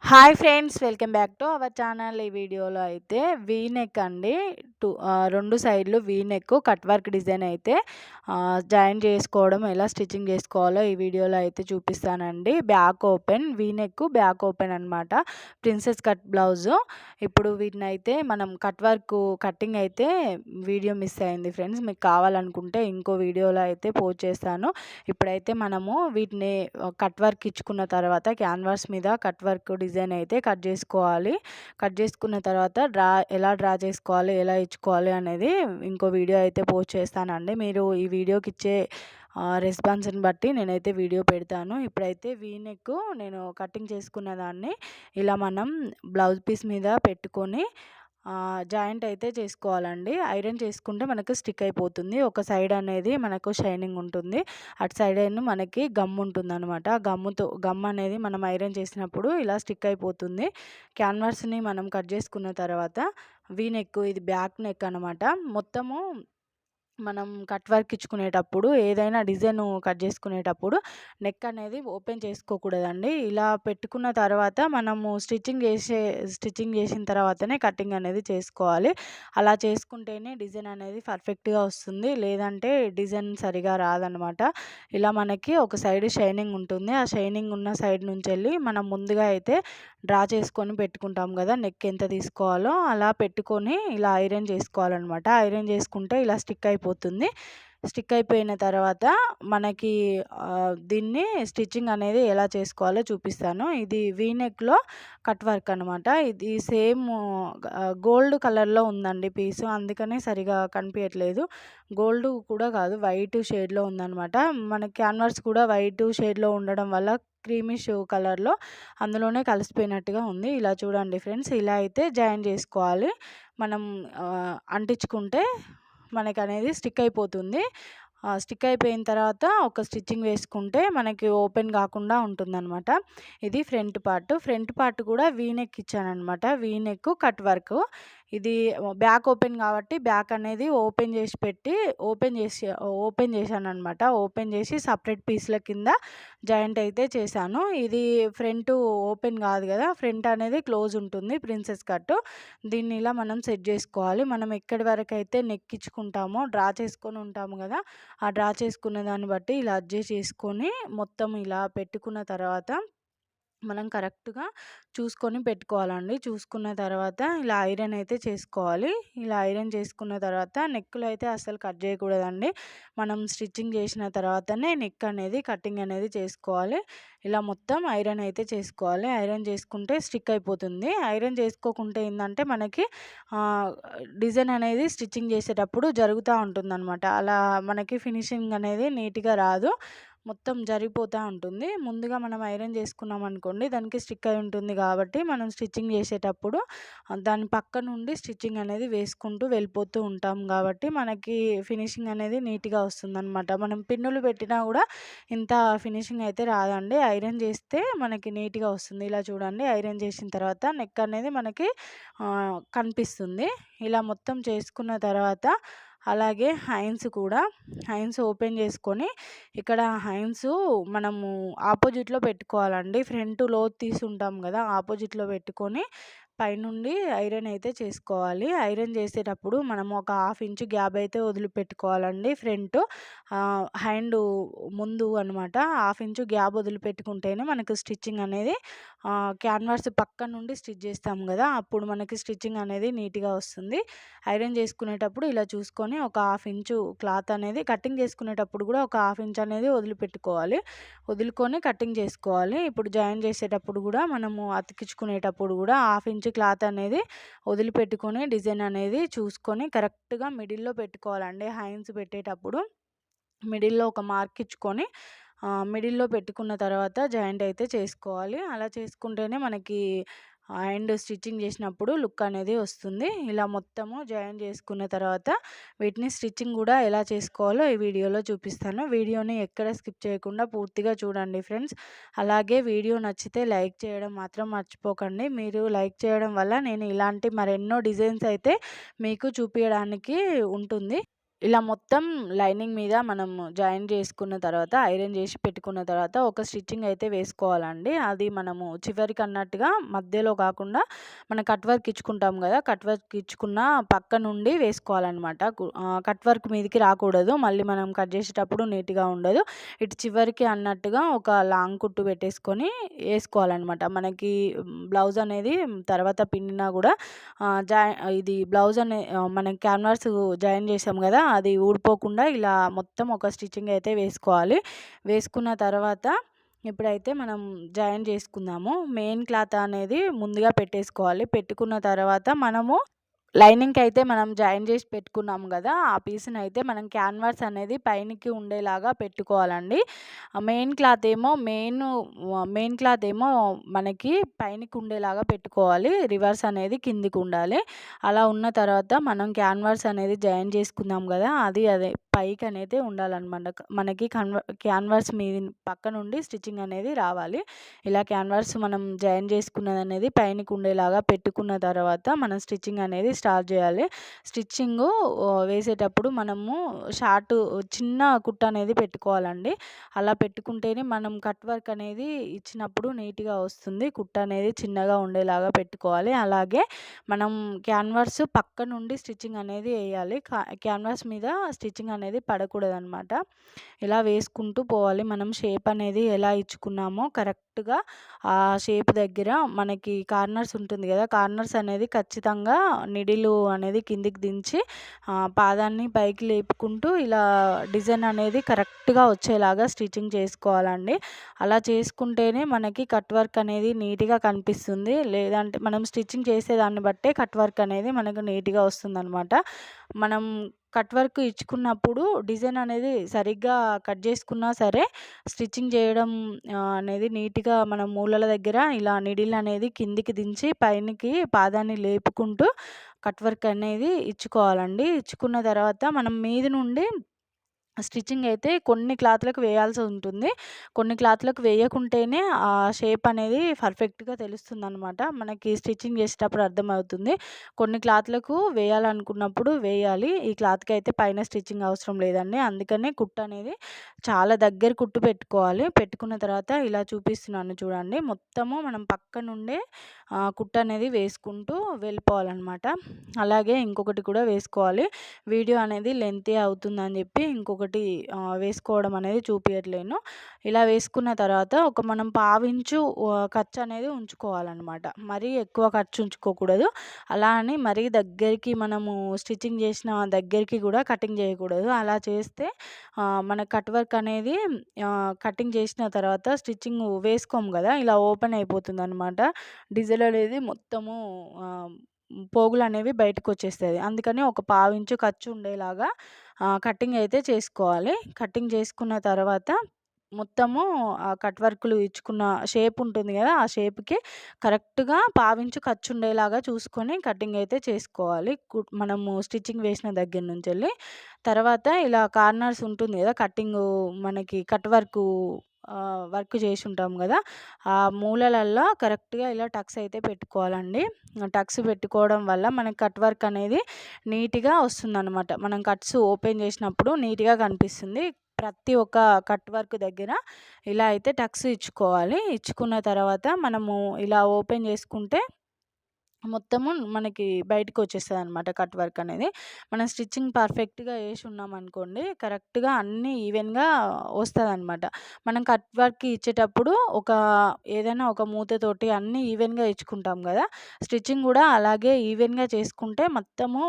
Hi friends, welcome back to our channel. ఈ వీడియోలో అయితే వీ నెక్ అండి. రెండు సైడ్లు V neck cut work design అయితే జాయిన్ చేసుకోవడం, ఎలా స్టిచ్చింగ్ చేసుకోవాలో ఈ వీడియోలో అయితే చూపిస్తానండి. Back open V neck, back open అనమాట. Princess cut blouse. ఇప్పుడు వీటిని అయితే మనం కటింగ్ అయితే వీడియో మిస్ అయింది ఫ్రెండ్స్. మీకు కావాలనుకుంటే ఇంకో వీడియోలో అయితే పోస్ట్ చేస్తాను. ఇప్పుడైతే మనము వీటిని కట్ వర్క్ ఇచ్చుకున్న తర్వాత క్యాన్వాస్ మీద కట్ వర్క్ డిజైన్ అయితే కట్ చేసుకోవాలి. కట్ చేసుకున్న తర్వాత ఎలా డ్రా చేసుకోవాలి, ఎలా ఇచ్చుకోవాలి అనేది ఇంకో వీడియో అయితే పోస్ట్ చేస్తానండి. మీరు ఈ వీడియోకి ఇచ్చే రెస్పాన్స్ని బట్టి నేనైతే వీడియో పెడతాను. ఇప్పుడైతే వీ నెక్ నేను కటింగ్ చేసుకున్న దాన్ని ఇలా మనం బ్లౌజ్ పీస్ మీద పెట్టుకొని జాయింట్ అయితే చేసుకోవాలండి. ఐరన్ చేసుకుంటే మనకు స్టిక్ అయిపోతుంది. ఒక సైడ్ అనేది మనకు షైనింగ్ ఉంటుంది, అటు సైడ్ ఏమో మనకి గమ్ ఉంటుందన్నమాట. గమ్ అనేది మనం ఐరన్ చేసినప్పుడు ఇలా స్టిక్ అయిపోతుంది. క్యాన్వాస్ని మనం కట్ చేసుకున్న తర్వాత వీ నెక్, ఇది బ్యాక్ నెక్ అనమాట. మొత్తము మనం కట్ వర్క్ ఇచ్చుకునేటప్పుడు ఏదైనా డిజైన్ కట్ చేసుకునేటప్పుడు నెక్ అనేది ఓపెన్ చేసుకోకూడదండి. ఇలా పెట్టుకున్న తర్వాత మనము స్టిచ్చింగ్ చేసిన తర్వాతనే కటింగ్ అనేది చేసుకోవాలి. అలా చేసుకుంటేనే డిజైన్ అనేది పర్ఫెక్ట్గా వస్తుంది, లేదంటే డిజైన్ సరిగా రాదనమాట. ఇలా మనకి ఒక సైడ్ షైనింగ్ ఉంటుంది. ఆ షైనింగ్ ఉన్న సైడ్ నుంచి వెళ్ళి మనం ముందుగా అయితే డ్రా చేసుకొని పెట్టుకుంటాం కదా, నెక్ ఎంత తీసుకోవాలో అలా పెట్టుకొని ఇలా ఐరన్ చేసుకోవాలన్నమాట. ఐరన్ చేసుకుంటే ఇలా స్టిక్ అయిపోతుంది. స్టిక్ అయిపోయిన తర్వాత మనకి దీన్ని స్టిచ్చింగ్ అనేది ఎలా చేసుకోవాలో చూపిస్తాను. ఇది వీ నెక్లో కట్ వర్క్ అనమాట. ఇది సేమ్ గోల్డ్ కలర్లో ఉందండి పీసు, అందుకనే సరిగా కనిపించట్లేదు. గోల్డ్ కూడా కాదు, వైట్ షేడ్లో ఉందన్నమాట. మన క్యాన్వాస్ కూడా వైట్ షేడ్లో ఉండడం వల్ల క్రీమిష్ కలర్లో అందులోనే కలిసిపోయినట్టుగా ఉంది. ఇలా చూడండి ఫ్రెండ్స్, ఇలా అయితే జాయిన్ చేసుకోవాలి. మనం అంటించుకుంటే మనకనేది స్టిక్ అయిపోతుంది. స్టిక్ అయిపోయిన తర్వాత ఒక స్టిచ్చింగ్ వేసుకుంటే మనకి ఓపెన్ కాకుండా ఉంటుందన్నమాట. ఇది ఫ్రంట్ పార్ట్ కూడా వీ నెక్ ఇచ్చానమాట. V neck cut work. ఇది బ్యాక్ ఓపెన్ కాబట్టి బ్యాక్ అనేది ఓపెన్ చేశానమాట. ఓపెన్ చేసి సపరేట్ పీస్ల కింద జాయింట్ అయితే చేశాను. ఇది ఫ్రంట్ ఓపెన్ కాదు కదా, ఫ్రంట్ అనేది క్లోజ్ ఉంటుంది ప్రిన్సెస్ కట్. దీన్ని ఇలా మనం సెట్ చేసుకోవాలి. మనం ఎక్కడి వరకు అయితే నెక్ ఇచ్చుకుంటామో డ్రా చేసుకొని ఉంటాము కదా, ఆ డ్రా చేసుకున్న దాన్ని బట్టి ఇలా అడ్జస్ట్ చేసుకొని మొత్తం ఇలా పెట్టుకున్న తర్వాత మనం కరెక్ట్గా చూసుకొని పెట్టుకోవాలండి. చూసుకున్న తర్వాత ఇలా ఐరన్ అయితే చేసుకోవాలి. ఇలా ఐరన్ చేసుకున్న తర్వాత నెక్లో అయితే అస్సలు కట్ చేయకూడదండి. మనం స్టిచ్చింగ్ చేసిన తర్వాతనే నెక్ అనేది కటింగ్ అనేది చేసుకోవాలి. ఇలా మొత్తం ఐరన్ అయితే చేసుకోవాలి. ఐరన్ చేసుకుంటే స్టిక్ అయిపోతుంది. ఐరన్ చేసుకోకుంటే ఏంటంటే మనకి డిజైన్ అనేది స్టిచ్చింగ్ చేసేటప్పుడు జరుగుతూ ఉంటుందన్నమాట. అలా మనకి ఫినిషింగ్ అనేది నీట్గా రాదు, మొత్తం జరిగిపోతూ ఉంటుంది. ముందుగా మనం ఐరన్ చేసుకున్నాం అనుకోండి, దానికి స్టిక్ అయి ఉంటుంది కాబట్టి మనం స్టిచ్చింగ్ చేసేటప్పుడు దాని పక్క నుండి స్టిచ్చింగ్ అనేది వేసుకుంటూ వెళ్ళిపోతూ ఉంటాం కాబట్టి మనకి ఫినిషింగ్ అనేది నీట్గా వస్తుందన్నమాట. మనం పిన్నులు పెట్టినా కూడా ఇంత ఫినిషింగ్ అయితే రాదండి. ఐరన్ చేస్తే మనకి నీట్గా వస్తుంది. ఇలా చూడండి, ఐరన్ చేసిన తర్వాత నెక్ అనేది మనకి కనిపిస్తుంది. ఇలా మొత్తం చేసుకున్న తర్వాత అలాగే హైన్స్ ఓపెన్ చేసుకొని ఇక్కడ మనము ఆపోజిట్లో పెట్టుకోవాలండి. ఫ్రంట్ లోతు తీసి ఉంటాం కదా, ఆపోజిట్లో పెట్టుకొని పైనుండి ఐరన్ అయితే చేసుకోవాలి. ఐరన్ చేసేటప్పుడు మనము ఒక 1/2 ఇంచు గ్యాప్ అయితే వదిలిపెట్టుకోవాలండి. ఫ్రంట్ హ్యాండ్ ముందు అనమాట 1/2 ఇంచు గ్యాప్ వదిలిపెట్టుకుంటేనే మనకు స్టిచ్చింగ్ అనేది క్యాన్వాస్ పక్క నుండి స్టిచ్ చేస్తాం కదా, అప్పుడు మనకి స్టిచ్చింగ్ అనేది నీట్గా వస్తుంది. ఐరన్ చేసుకునేటప్పుడు ఇలా చూసుకొని ఒక 1/2 ఇంచు క్లాత్ అనేది కటింగ్ చేసుకునేటప్పుడు కూడా ఒక 1/2 ఇంచ్ అనేది వదులుకొని కటింగ్ చేసుకోవాలి. ఇప్పుడు జాయిన్ చేసేటప్పుడు కూడా మనము అతికించుకునేటప్పుడు కూడా 1/2 ఇంచు క్లాత్ అనేది వదిలిపెట్టుకొని డిజైన్ అనేది చూసుకొని కరెక్ట్గా మిడిల్లో పెట్టుకోవాలండి. హైన్స్ పెట్టేటప్పుడు మిడిల్లో ఒక మార్క్ ఇచ్చుకొని మిడిల్లో పెట్టుకున్న తర్వాత జాయింట్ అయితే చేసుకోవాలి. అలా చేసుకుంటేనే మనకి స్టిచ్చింగ్ చేసినప్పుడు లుక్ అనేది వస్తుంది. ఇలా మొత్తము జాయిన్ చేసుకున్న తర్వాత వీటిని స్టిచ్చింగ్ కూడా ఎలా చేసుకోవాలో ఈ వీడియోలో చూపిస్తాను. వీడియోని ఎక్కడ స్కిప్ చేయకుండా పూర్తిగా చూడండి ఫ్రెండ్స్. అలాగే వీడియో నచ్చితే లైక్ చేయడం మాత్రం మర్చిపోకండి. మీరు లైక్ చేయడం వల్ల నేను ఇలాంటి మరెన్నో డిజైన్స్ అయితే మీకు చూపించడానికి ఉంటుంది. ఇలా మొత్తం లైనింగ్ మీద మనం జాయిన్ చేసుకున్న తర్వాత, ఐరన్ చేసి పెట్టుకున్న తర్వాత ఒక స్టిచ్చింగ్ అయితే వేసుకోవాలండి. అది మనము చివరికి అన్నట్టుగా మధ్యలో కాకుండా మనం కట్ వర్క్ ఇచ్చుకుంటాం కదా! కట్ వర్క్ ఇచ్చుకున్న పక్క నుండి వేసుకోవాలనమాట. కట్ వర్క్ మీదకి రాకూడదు. మళ్ళీ మనం కట్ చేసేటప్పుడు నీట్‌గా ఉండదు. ఇటు చివరికి అన్నట్టుగా ఒక లాంగ్ కుట్టు పెట్టేసుకొని ఏసుకోవాలనమాట. మనకి బ్లౌజ్ అనేది తర్వాత పిండినా కూడా ఇది బ్లౌజ్ మనం క్యాన్వాస్ జాయిన్ చేసాం కదా! అది ఊడిపోకుండా ఇలా మొత్తం ఒక స్టిచ్చింగ్ అయితే వేసుకోవాలి. వేసుకున్న తర్వాత ఇప్పుడైతే మనం జాయిన్ చేసుకుందాము. మెయిన్ క్లాత్ అనేది ముందుగా పెట్టేసుకోవాలి. పెట్టుకున్న తర్వాత మనము లైనింగ్‌కి అయితే మనం జాయిన్ చేసి పెట్టుకున్నాం గదా! ఆ పీస్‌ని అయితే మనం క్యాన్వాస్ అనేది పైనికి ఉండేలాగా పెట్టుకోవాలండి. మెయిన్ క్లాత్ ఏమో మనకి పైనకి ఉండేలాగా పెట్టుకోవాలి. రివర్స్ అనేది కిందికి ఉండాలి. అలా ఉన్న తర్వాత మనం క్యాన్వాస్ అనేది జాయిన్ చేసుకున్నాం గదా! అదే పైకి అనేది ఉండాలనమాట. మనకి క్యాన్వాస్ పక్క నుండి స్టిచ్చింగ్ అనేది రావాలి. ఇలా క్యాన్వాస్ మనం జాయిన్ చేసుకున్నది అనేది పైనకి ఉండేలాగా పెట్టుకున్న తర్వాత మనం స్టిచ్చింగ్ అనేది స్టార్ట్ చేయాలి. స్టిచ్చింగు వేసేటప్పుడు మనము చిన్న కుట్టు అనేది పెట్టుకోవాలండి. అలా పెట్టుకుంటేనే మనం కట్ వర్క్ అనేది ఇచ్చినప్పుడు నీట్‌గా వస్తుంది. కుట్టు అనేది చిన్నగా ఉండేలాగా పెట్టుకోవాలి. అలాగే మనం క్యాన్వాస్ పక్క నుండి స్టిచ్చింగ్ అనేది ఎయ్యాలి. క్యాన్వాస్ మీద స్టిచ్చింగ్ అనేది పడకూడదనమాట. ఇలా వేసుకుంటూ పోవాలి. మనం షేప్ అనేది ఎలా ఇచ్చుకున్నామో కరెక్ట్‌గా ఆ షేప్ దగ్గర మనకి కార్నర్స్ ఉంటుంది కదా! కార్నర్స్ అనేది ఖచ్చితంగా నిడిలు అనేది కిందికి దించి పాదాన్ని పైకి లేపుకుంటూ ఇలా డిజైన్ అనేది కరెక్ట్‌గా వచ్చేలాగా స్టిచ్చింగ్ చేసుకోవాలండి. అలా చేసుకుంటేనే మనకి కట్ వర్క్ అనేది నీట్‌గా కనిపిస్తుంది. లేదంటే మనం స్టిచ్చింగ్ చేసేదాన్ని బట్టే కట్ వర్క్ అనేది మనకు నీట్‌గా వస్తుందనమాట. మనం కట్ వర్క్ ఇచ్చుకున్నప్పుడు డిజైన్ అనేది సరిగ్గా కట్ చేసుకున్నా సరే స్టిచ్చింగ్ చేయడం అనేది నీట్‌గా మనం మూలల దగ్గర ఇలా నీడిల్ అనేది కిందికి దించి పైనకి పాదాన్ని లేపుకుంటూ కట్ వర్క్ అనేది ఇచ్చుకోవాలండి. ఇచ్చుకున్న తర్వాత మనం మీది నుండి స్టిచ్చింగ్ అయితే కొన్ని క్లాత్‌లకు వేయాల్సి ఉంటుంది. కొన్ని క్లాత్‌లకు వేయకుంటేనే ఆ షేప్ అనేది పర్ఫెక్ట్‌గా తెలుస్తుందనమాట. మనకి స్టిచ్చింగ్ చేసేటప్పుడు అర్థమవుతుంది. కొన్ని క్లాత్‌లకు వేయాలనుకున్నప్పుడు వేయాలి. ఈ క్లాత్‌కి అయితే పైన స్టిచ్చింగ్ అవసరం లేదండి. అందుకనే కుట్టు అనేది చాలా దగ్గర కుట్టు పెట్టుకోవాలి. పెట్టుకున్న తర్వాత ఇలా చూపిస్తున్నాను చూడండి. మొత్తము మనం పక్క నుండే కుట్టు అనేది వేసుకుంటూ వెళ్ళిపోవాలనమాట. అలాగే ఇంకొకటి కూడా వేసుకోవాలి. వీడియో అనేది లెంతీ అవుతుందని చెప్పి ఇంకొకటి వేసుకోవడం అనేది చూపియట్లేను. ఇలా వేసుకున్న తర్వాత మనం పావించు ఖర్చు అనేది ఉంచుకోవాలనమాట. మరీ ఎక్కువ ఖర్చు ఉంచుకోకూడదు. అలా అని మరీ దగ్గరికి మనము స్టిచ్చింగ్ చేసిన దగ్గరికి కూడా కటింగ్ చేయకూడదు. అలా చేస్తే మన కట్ వర్క్ అనేది కటింగ్ చేసిన తర్వాత స్టిచ్చింగ్ వేసుకోము కదా! ఇలా ఓపెన్ అయిపోతుందనమాట. డిజైన్ అనేది మొత్తము పోగులనేవి బయటకొచ్చేస్తది. అందుకని ఒక పావించు ఖర్చు ఉండేలాగా కటింగ్ అయితే చేసుకోవాలి. కటింగ్ చేసుకున్న తర్వాత మొత్తము కట్ వర్కులు ఇచ్చుకున్న షేప్ ఉంటుంది గదా! ఆ షేప్‌కి కరెక్ట్‌గా పావించు ఖర్చు ఉండేలాగా చూసుకొని కటింగ్ అయితే చేసుకోవాలి. మనము స్టిచ్చింగ్ వేసిన దగ్గర నుంచెల్లి. తర్వాత ఇలా కార్నర్స్ ఉంటుంది గదా! మనకి కట్ వర్క్ చేసుంటాం గదా! ఆ మూలలల్లో కరెక్ట్‌గా ఇలా టక్స్ అయితే పెట్టుకోవాలండి. టక్స్ పెట్టుకోవడం వల్ల మనకి కట్ వర్క్ అనేది నీట్‌గా వస్తుందనమాట. మనం కట్స్ ఓపెన్ చేసినప్పుడు నీట్‌గా కనిపిస్తుంది. ప్రతి ఒక్క కట్ వర్క్ దగ్గర ఇలా అయితే టక్స్ ఇచ్చుకోవాలి. ఇచ్చుకున్న తర్వాత మనము ఇలా ఓపెన్ చేసుకుంటే మొత్తము మనకి బయటకొచ్చేస్తదనమాట కట్ వర్క్ అనేది. మనం స్టిచ్చింగ్ పర్ఫెక్ట్‌గా యేసున్నామనుకోండి, కరెక్ట్‌గా అన్నీ ఈవెన్‌గా వస్తదనమాట. మనం కట్ వర్క్ ఇచ్చేటప్పుడు ఏదైనా ఒక మూతతోటి అన్నీ ఈవెన్‌గా ఇచ్చుకుంటాం గదా! స్టిచ్చింగ్ గూడా అలాగే ఈవెన్‌గా చేసుకుంటే మొత్తము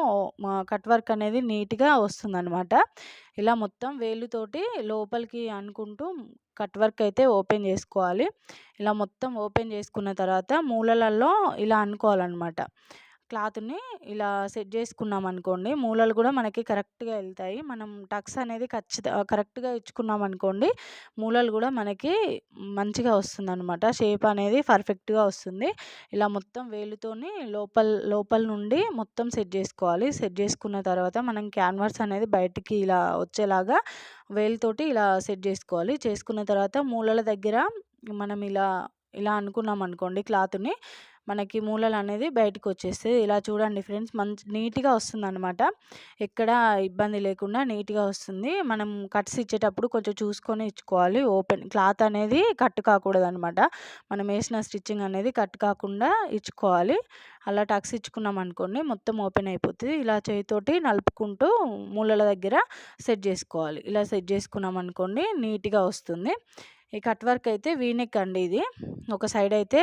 కట్ వర్క్ అనేది నీట్‌గా వస్తుందనమాట. ఇలా మొత్తం వేలుతోటి లోపలికి అనుకుంటూ కట్ వర్క్ అయితే ఓపెన్ జేసుకోవాలి. ఇలా మొత్తం ఓపెన్ చేసుకున్న తర్వాత మూలలలో ఇలా అనుకోవాలనమాట. క్లాత్‌ని ఇలా సెట్ చేసుకున్నామనుకోండి, మూలలు కూడా మనకి కరెక్ట్‌గా ఎళ్తాయి. మనం టక్స్ అనేది కరెక్ట్‌గా ఇచ్చుకున్నామనుకోండి, మూలలు కూడా మనకి మంచిగా వస్తుందనమాట. షేప్ అనేది పర్ఫెక్ట్‌గా వస్తుంది. ఇలా మొత్తం వేలుతోని లోపల నుండి మొత్తం సెట్ చేసుకోవాలి. సెట్ చేసుకున్న తర్వాత మనం క్యాన్వాస్ అనేది బయటికి ఇలా వచ్చేలాగా వేలుతోటి ఇలా సెట్ చేసుకోవాలి. చేసుకున్న తర్వాత మూలల దగ్గర మనం ఇలా ఇలా అనుకున్నాం అనుకోండి క్లాత్‌ని, మనకి మూలలు అనేది బయటకు వచ్చేస్తాయి. ఇలా చూడండి ఫ్రెండ్స్, మంచి నీట్‌గా వస్తుందనమాట. ఎక్కడ ఇబ్బంది లేకుండా నీట్‌గా వస్తుంది. మనం కట్స్ ఇచ్చేటప్పుడు కొంచెం చూసుకొని ఇచ్చుకోవాలి. ఓపెన్ క్లాత్ అనేది కట్ కాకూడదనమాట. మనం వేసిన స్టిచ్చింగ్ అనేది కట్ కాకుండా ఇచ్చుకోవాలి. అలా టక్స్ ఇచ్చుకున్నాం అనుకోండి మొత్తం ఓపెన్ అయిపోతుంది. ఇలా చేయితోటి నలుపుకుంటూ మూలల దగ్గర సెట్ చేసుకోవాలి. ఇలా సెట్ చేసుకున్నాం అనుకోండి నీట్‌గా వస్తుంది. ఈ కట్ వర్క్ అయితే వీ నెక్ అండి ఇది. ఒక సైడ్ అయితే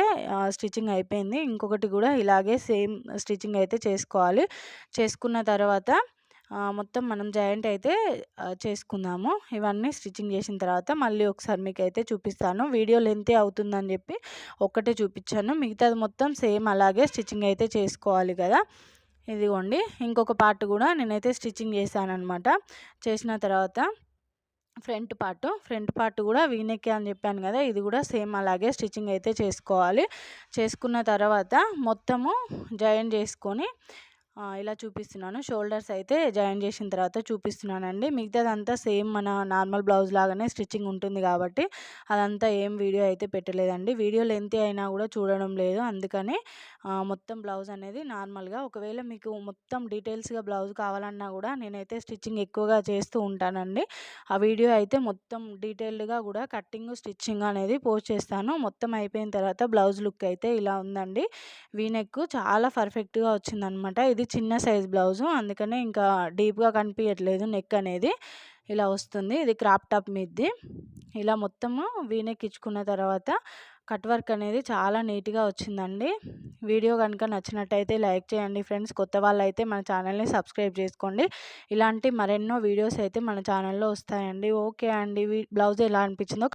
స్టిచ్చింగ్ అయిపోయింది. ఇంకొకటి కూడా ఇలాగే సేమ్ స్టిచ్చింగ్ అయితే చేసుకోవాలి. చేసుకున్న తర్వాత మొత్తం మనం జాయింట్ అయితే చేసుకుందాము. ఇవన్నీ స్టిచ్చింగ్ చేసిన తర్వాత మళ్ళీ ఒకసారి మీకైతే చూపిస్తాను. వీడియో లెంతీ అవుతుందని చెప్పి ఒక్కటే చూపించాను. మిగతాది మొత్తం సేమ్ అలాగే స్టిచ్చింగ్ అయితే చేసుకోవాలి కదా. ఇదిగోండి ఇంకొక పార్ట్ కూడా నేనైతే స్టిచ్చింగ్ చేశాననమాట. చేసిన తర్వాత ఫ్రంట్ పార్ట్ కూడా వీ నెక్కే అని చెప్పాను కదా. ఇది కూడా సేమ్ అలాగే స్టిచ్చింగ్ అయితే చేసుకోవాలి. చేసుకున్న తర్వాత మొత్తము జాయిన్ చేసుకొని ఇలా చూపిస్తున్నాను. షోల్డర్స్ అయితే జాయిన్ చేసిన తర్వాత చూపిస్తున్నానండి. మిగతాదంతా సేమ్ మన నార్మల్ బ్లౌజ్ లాగానే స్టిచ్చింగ్ ఉంటుంది కాబట్టి అదంతా ఏం వీడియో అయితే పెట్టలేదండి. వీడియో లెంతీ అయినా కూడా చూడడం లేదు. అందుకని మొత్తం బ్లౌజ్ అనేది నార్మల్గా, ఒకవేళ మీకు మొత్తం డీటెయిల్స్గా బ్లౌజ్ కావాలన్నా కూడా నేనైతే స్టిచ్చింగ్ ఎక్కువగా చేస్తూ ఉంటానండి. ఆ వీడియో అయితే మొత్తం డీటెయిల్డ్గా కూడా కట్టింగ్ స్టిచ్చింగ్ అనేది పోస్ట్ చేస్తాను. మొత్తం అయిపోయిన తర్వాత బ్లౌజ్ లుక్ అయితే ఇలా ఉందండి. వీ నెక్ చాలా పర్ఫెక్ట్గా వచ్చిందనమాట. ఇది చిన్న సైజ్ బ్లౌజు, అందుకనే ఇంకా డీప్గా కనిపించట్లేదు నెక్ అనేది. ఇలా వస్తుంది. ఇది క్రాప్ టాప్ మీది. ఇలా మొత్తము వీ నెక్ ఇచ్చుకున్న తర్వాత కట్ వర్క్ అనేది చాలా నీట్‌గా వచ్చిందండి. వీడియో కనుక నచ్చినట్టయితే లైక్ చేయండి ఫ్రెండ్స్. కొత్త వాళ్ళైతే మన ఛానల్‌ని సబ్స్క్రైబ్ చేసుకోండి. ఇలాంటి మరెన్నో వీడియోస్ అయితే మన ఛానల్‌లో వస్తాయండి. ఓకే అండి. బ్లౌజ్ ఎలా అనిపించిందో